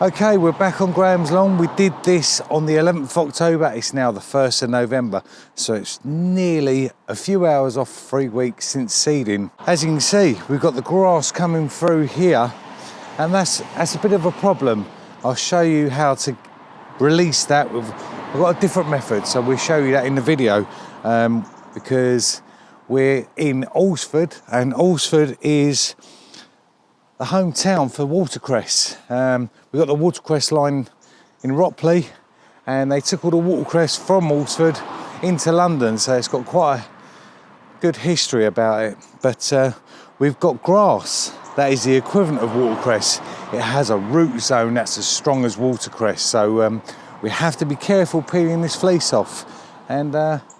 Okay, we're back on Graham's lawn. We did this on the 11th of October. It's now the 1st of November. So it's nearly a few hours off 3 weeks since seeding. As you can see, we've got the grass coming through here, and that's a bit of a problem. I'll show you how to release that. We've got a different method, so we'll show you that in the video, because we're in Alresford, and Alresford is the hometown for watercress. We've got the watercress line in Ropley, and they took all the watercress from Alresford into London, so it's got quite a good history about it. But we've got grass that is the equivalent of watercress. It has a root zone that's as strong as watercress, so we have to be careful peeling this fleece off. And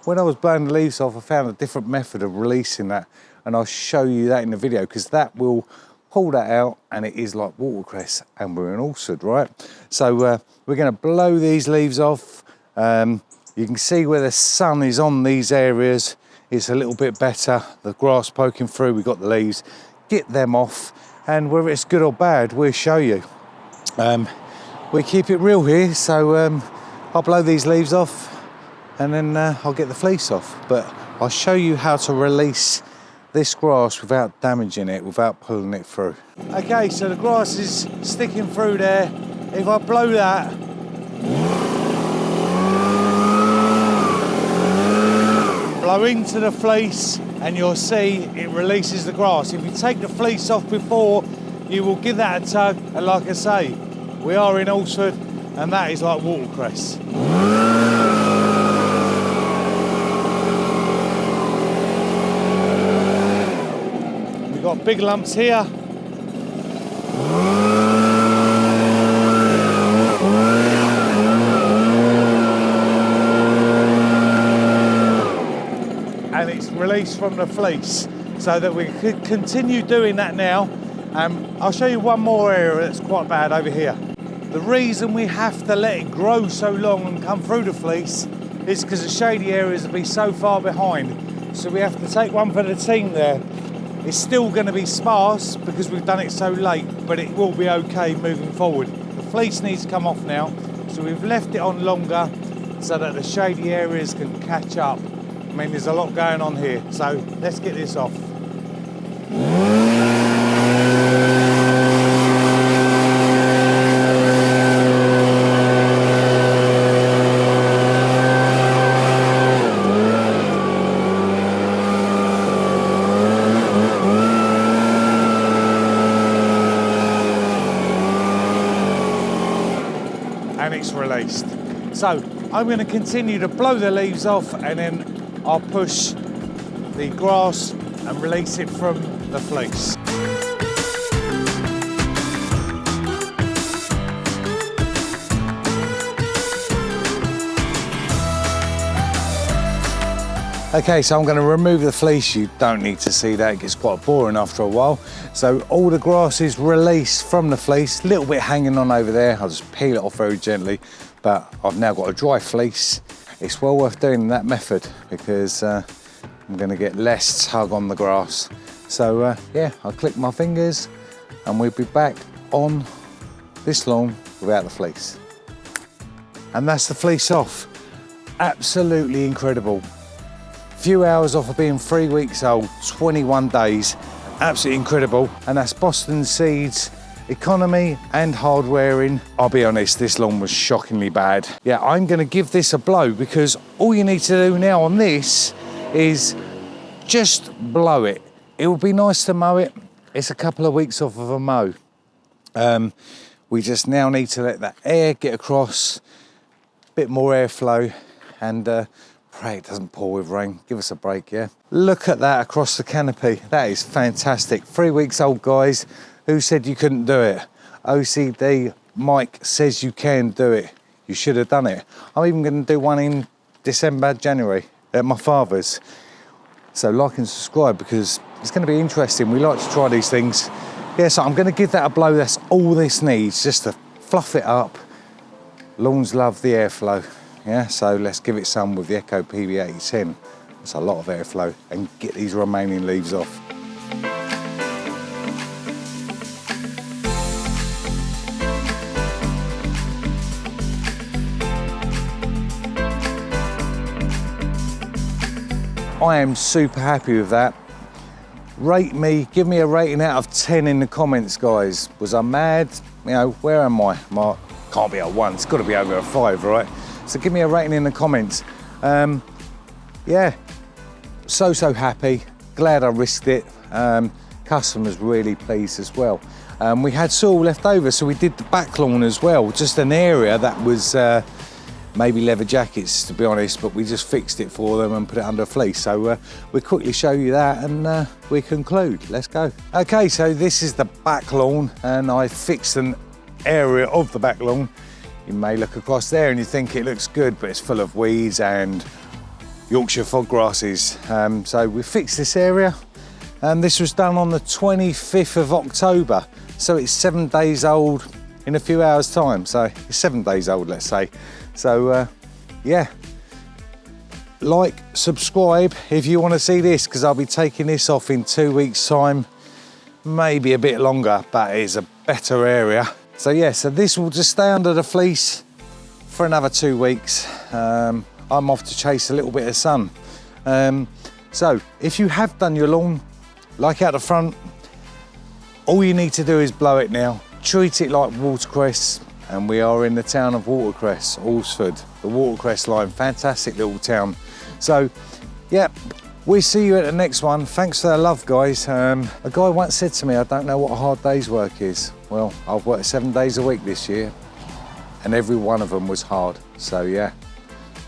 when I was blowing the leaves off, I found a different method of releasing that, and I'll show you that in the video, because that will pull that out and it is like watercress, and we're in Alresford, right? So we're going to blow these leaves off. You can see where the sun is on these areas, it's a little bit better. The grass poking through, we've got the leaves. Get them off, and whether it's good or bad, we'll show you. We keep it real here, so I'll blow these leaves off, and then I'll get the fleece off. But I'll show you how to release this grass without damaging it, without pulling it through. Okay, so the grass is sticking through there. If I blow that, blow into the fleece, and you'll see it releases the grass. If you take the fleece off before, you will give that a tug, and like I say, we are in Alresford, and that is like watercress. Got big lumps here. And it's released from the fleece, so that we could continue doing that now. I'll show you one more area that's quite bad over here. The reason we have to let it grow so long and come through the fleece is because the shady areas will be so far behind. So we have to take one for the team there. It's still going to be sparse because we've done it so late, but it will be okay moving forward. The fleece needs to come off now, so we've left it on longer so that the shady areas can catch up. I mean, there's a lot going on here, so let's get this off. And it's released. So I'm going to continue to blow the leaves off, and then I'll push the grass and release it from the fleece. Okay, so I'm going to remove the fleece. You don't need to see that, it gets quite boring after a while. So all the grass is released from the fleece, a little bit hanging on over there. I'll just peel it off very gently, but I've now got a dry fleece. It's well worth doing that method, because I'm going to get less tug on the grass. So yeah, I'll click my fingers and we'll be back on this lawn without the fleece. And that's the fleece off. Absolutely incredible. Few hours off of being 3 weeks old, 21 days, absolutely incredible. And that's Boston Seeds, economy and hard wearing. I'll be honest, this lawn was shockingly bad. Yeah, I'm gonna give this a blow, because all you need to do now on this is just blow it. It would be nice to mow it. It's a couple of weeks off of a mow. We just now need to let that air get across, a bit more airflow, and pray it doesn't pour with rain. Give us a break, yeah? Look at that across the canopy. That is fantastic. 3 weeks old, guys. Who said you couldn't do it? OCD Mike says you can do it. You should have done it. I'm even going to do one in December, January at my father's. So like and subscribe, because it's going to be interesting. We like to try these things. Yeah, so I'm going to give that a blow. That's all this needs, just to fluff it up. Lawns love the airflow. Yeah, so let's give it some with the Echo PB8010. That's a lot of airflow, and get these remaining leaves off. I am super happy with that. Rate me, give me a rating out of 10 in the comments, guys. Was I mad? You know, where am I? Mark, can't be a 1, it's got to be over a 5, right? So give me a rating in the comments. Yeah, so happy. Glad I risked it. Customers really pleased as well. We had soil left over, so we did the back lawn as well. Just an area that was maybe leather jackets, to be honest, but we just fixed it for them and put it under a fleece. So we'll quickly show you that and we conclude. Let's go. Okay, so this is the back lawn and I fixed an area of the back lawn. You may look across there and you think it looks good, but it's full of weeds and Yorkshire fog grasses. So we fixed this area and this was done on the 25th of October. So it's 7 days old in a few hours time. So it's 7 days old, let's say. So yeah, like, subscribe if you want to see this, because I'll be taking this off in 2 weeks time, maybe a bit longer, but it's a better area. So yeah, so this will just stay under the fleece for another 2 weeks. I'm off to chase a little bit of sun. So if you have done your lawn, like out the front, all you need to do is blow it now. Treat it like watercress, and we are in the town of Watercress, Alresford, the Watercress line, fantastic little town. So yeah, we'll see you at the next one. Thanks for the love, guys. A guy once said to me, I don't know what a hard day's work is. Well, I've worked 7 days a week this year and every one of them was hard. So yeah,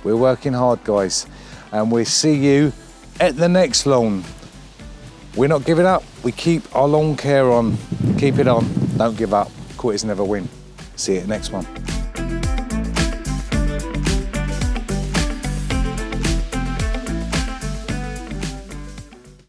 we're working hard, guys, and we'll see you at the next lawn. We're not giving up. We keep our lawn care on. Keep it on. Don't give up. Quitters never win. See you at the next one.